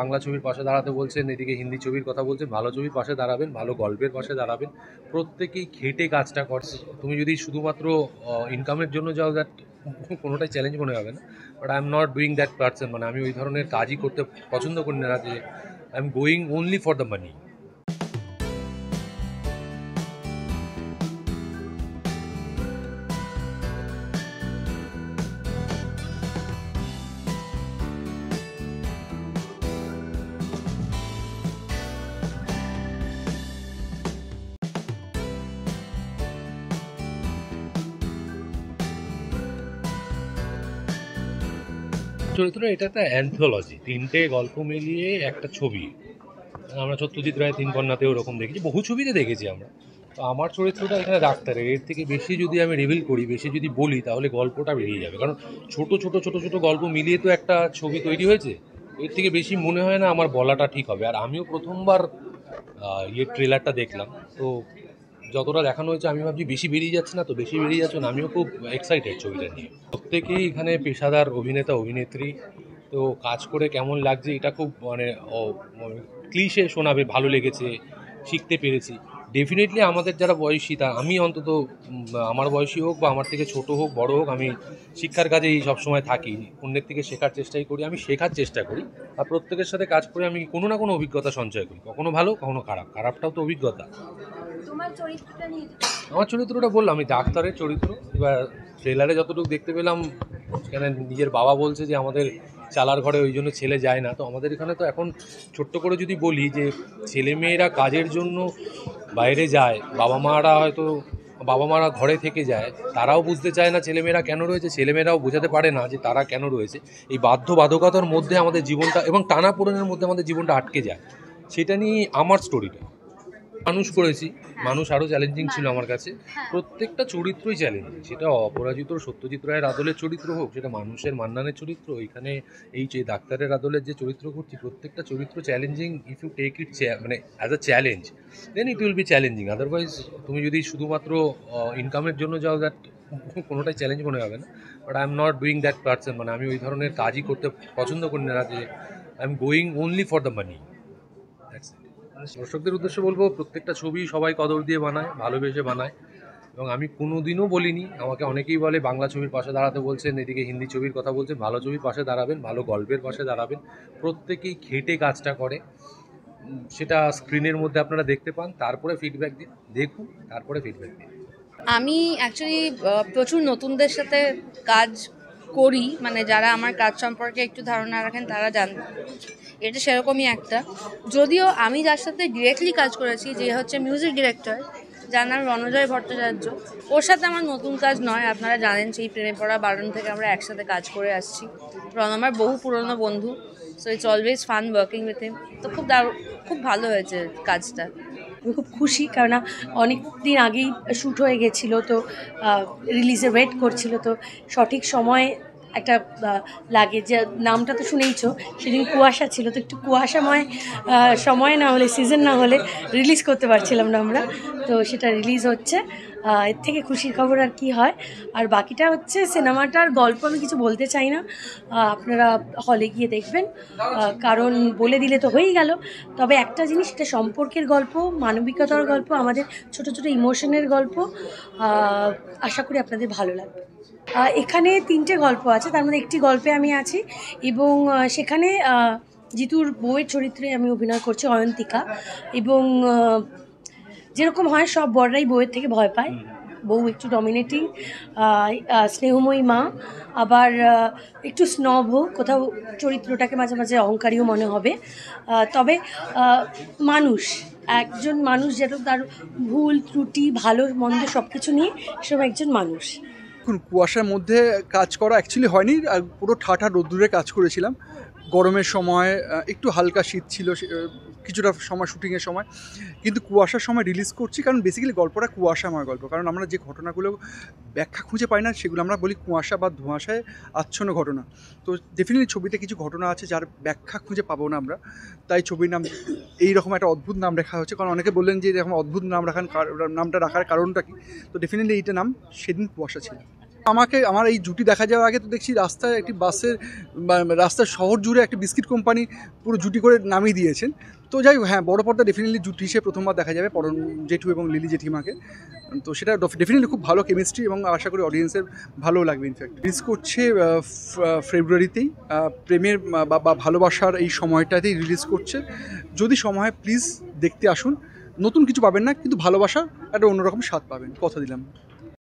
বাংলা ছবির পাশে দাঁড়াতে বলছেন, এদিকে হিন্দি ছবির কথা বলছেন, ভালো ছবির পাশে দাঁড়াবেন, ভালো গল্পের পাশে দাঁড়াবেন। প্রত্যেকেই খেটে কাজটা করছে। তুমি যদি শুধুমাত্র ইনকামের জন্য যাও, দ্যাট কোনোটাই চ্যালেঞ্জ মনে হবে না। But I am not doing that person, মানে আমি ওই ধরনের কাজই করতে পছন্দ করি না, যে I am going only for the money. চরিত্র এটা একটা অ্যান্থোলজি, তিনটে গল্প মিলিয়ে একটা ছবি। আমরা সত্যজিৎ রায় তিন কন্যাতেও ওরকম দেখেছি, বহু ছবিতে দেখেছি আমরা। তো আমার চরিত্রটা এখানে ডাক্তারের। এর থেকে বেশি যদি আমি রিভিল করি, বেশি যদি বলি, তাহলে গল্পটা বেরিয়ে যাবে। কারণ ছোট ছোট ছোট ছোট গল্প মিলিয়ে তো একটা ছবি তৈরি হয়েছে। এর থেকে বেশি মনে হয় না আমার বলাটা ঠিক হবে। আর আমিও প্রথমবার ট্রেলারটা দেখলাম, তো যতটা দেখানো হয়েছে আমি ভাবছি বেশি বেরিয়ে যাচ্ছে না, তো বেশি বেরিয়ে যাচ্ছে না। আমিও খুব এক্সাইটেড ছবিটা নিয়ে। প্রত্যেকেই এখানে পেশাদার অভিনেতা অভিনেত্রী। তো কাজ করে কেমন লাগছে এটা খুব ক্লিশে শোনাবে, ভালো লেগেছে, শিখতে পেরেছি। ডেফিনেটলি আমাদের যারা বয়সী, তা আমি অন্তত আমার বয়সী হোক বা আমার থেকে ছোট হোক বড় হোক, আমি শিক্ষার কাজেই সবসময় থাকি, অন্যের থেকে শেখার চেষ্টাই করি, আমি শেখার চেষ্টা করি। আর প্রত্যেকের সাথে কাজ করে আমি কোনো না কোনো অভিজ্ঞতা সঞ্চয় করি, কখনো ভালো কখনো খারাপ, খারাপটাও তো অভিজ্ঞতা। আমার চরিত্রটা বললাম, আমি ডাক্তারের চরিত্র। এবার ট্রেলারে যতটুকু দেখতে পেলাম, এখানে নিজের বাবা বলছে যে আমাদের চালার ঘরে ওই জন্য ছেলে যায় না। তো আমাদের এখানে তো এখন ছোট্ট করে যদি বলি যে ছেলেমেয়েরা কাজের জন্য বাইরে যায়, বাবা মারা ঘরে থেকে যায়, তারাও বুঝতে চায় না ছেলেমেয়েরা কেন রয়েছে, ছেলেমেয়েরাও বোঝাতে পারে না যে তারা কেন রয়েছে। এই বাধ্যবাধকতার মধ্যে আমাদের জীবনটা এবং টানাপোড়েনের মধ্যে আমাদের জীবনটা আটকে যায়। সেটা নিয়ে আমার স্টোরিটা। মানুষ করেছি, মানুষ আরও চ্যালেঞ্জিং ছিল আমার কাছে। প্রত্যেকটা চরিত্রই চ্যালেঞ্জিং, সেটা অপরাজিত সত্যজিৎ রায়ের আদলের চরিত্র হোক, সেটা মানুষের মান্নানের চরিত্র, এখানে এই যে ডাক্তারের আদলের যে চরিত্র করছি, প্রত্যেকটা চরিত্র challenging. If you take it মানে as a challenge, then it will be challenging. Otherwise তুমি যদি শুধুমাত্র ইনকামের জন্য যাও, দ্যাট কোনোটাই চ্যালেঞ্জ মনে হবে না। But I am not doing that person, মানে আমি ওই ধরনের কাজই করতে পছন্দ করি না, যে I am going only for the money. দর্শকদের উদ্দেশ্যে বলবো, প্রত্যেকটা ছবি সবাই কদর দিয়ে বানায়, ভালোবেসে বানায়। এবং আমি কোনোদিনও বলিনি, আমাকে অনেকেই বলে বাংলা ছবির পাশে দাঁড়াতে বলছেন, এদিকে হিন্দি ছবির কথা বলছেন, ভালো ছবির পাশে দাঁড়াবেন, ভালো গল্পের পাশে দাঁড়াবেন। প্রত্যেকেই খেটে কাজটা করে। সেটা স্ক্রিনের মধ্যে আপনারা দেখতে পান, তারপরে ফিডব্যাক দিন, দেখুন, তারপরে ফিডব্যাক দিন। আমি অ্যাকচুয়ালি প্রচুর নতুনদের সাথে কাজ করি, মানে যারা আমার কাজ সম্পর্কে একটু ধারণা রাখেন তারা এটা সেরকমই একটা। যদিও আমি যার সাথে ডিরেক্টলি কাজ করেছি, যে হচ্ছে মিউজিক ডিরেক্টর, যার নাম রণজয় ভট্টাচার্য, ওর সাথে আমার নতুন কাজ নয়। আপনারা জানেন সেই প্রেমে পড়া বারণ থেকে আমরা একসাথে কাজ করে আসছি। রণ আমার বহু পুরনো বন্ধু, so it's always fun working with him. তো খুব ভালো হয়েছে কাজটা। আমি খুব খুশি, কেননা অনেক দিন আগেই শ্যুট হয়ে গেছিলো, তো রিলিজে ওয়েট করছিল। তো সঠিক সময় একটা লাগে, যে নামটা তো শুনেইছো, সেদিন কুয়াশা ছিল, তো একটু কুয়াশাময় সময় না হলে, সিজন না হলে রিলিজ করতে পারছিলাম না আমরা। তো সেটা রিলিজ হচ্ছে, এর থেকে খুশির খবর আর কি হয়। আর বাকিটা হচ্ছে সিনেমাটার গল্প আমি কিছু বলতে চাই না, আপনারা হলে গিয়ে দেখবেন, কারণ বলে দিলে তো হয়েই গেল। তবে একটা জিনিস, এটা সম্পর্কের গল্প, মানবিকতার গল্প, আমাদের ছোট ছোট ইমোশনের গল্প। আশা করি আপনাদের ভালো লাগবে। এখানে 3টে গল্প আছে, তার মধ্যে একটি গল্পে আমি আছি, এবং সেখানে জিতুর বউয়ের চরিত্রে আমি অভিনয় করছি, অয়ন্তিকা। এবং যেরকম হয়, সব বড়রাই বউয়ের থেকে ভয় পায়, বউ একটু ডমিনেটিং, স্নেহময়ী মা, আবার একটু স্নবও কোথাও, চরিত্রটাকে মাঝে মাঝে অহংকারীও মনে হবে। তবে একজন মানুষ যেটা তার ভুল ত্রুটি ভালো মন্দ সব কিছু নিয়ে সব একজন মানুষ। এখন কুয়াশার মধ্যে কাজ করা অ্যাকচুয়ালি হয়নি, আর পুরো ঠাঠা রোদ্দুরে কাজ করেছিলাম। গরমের সময় একটু হালকা শীত ছিল কিছুটা সময় শুটিংয়ের সময়, কিন্তু কুয়াশার সময় রিলিজ করছি, কারণ বেসিক্যালি গল্পটা কুয়াশাময় গল্প। কারণ আমরা যে ঘটনাগুলো ব্যাখ্যা খুঁজে পাই না, সেগুলো আমরা বলি কুয়াশা বা ধোঁয়াশায় আচ্ছন্ন ঘটনা। তো ডেফিনেটলি ছবিতে কিছু ঘটনা আছে যার ব্যাখ্যা খুঁজে পাবো না আমরা, তাই ছবির নাম এইরকম একটা অদ্ভুত নাম রাখা হচ্ছে। কারণ অনেকে বললেন যে এরকম অদ্ভুত নামটা রাখার কারণটা কি, তো ডেফিনেটলি এইটা নাম সেদিন কুয়াশা ছিল। আমার এই জুটি দেখা যাওয়ার আগে তো দেখছি রাস্তায় একটি রাস্তার শহর জুড়ে একটি বিস্কিট কোম্পানি পুরো জুটি করে নামিয়ে দিয়েছেন। তো যাই হোক, হ্যাঁ, বড় পর্দা ডেফিনেটলি জুটি হিসেবে প্রথমবার দেখা যাবে পরণ জেঠু এবং লিলি জেঠিমাকে। তো সেটা ডেফিনেটলি খুব ভালো কেমিস্ট্রি এবং আশা করি অডিয়েন্সের ভালো লাগবে। ইনফ্যাক্ট রিলিজ করছে ফেব্রুয়ারিতেই, প্রেমের বা ভালোবাসার এই সময়টাতেই রিলিজ করছে। যদি সময় হয় প্লিজ দেখতে আসুন। নতুন কিছু পাবেন না, কিন্তু ভালোবাসা একটা অন্যরকম স্বাদ পাবেন, কথা দিলাম।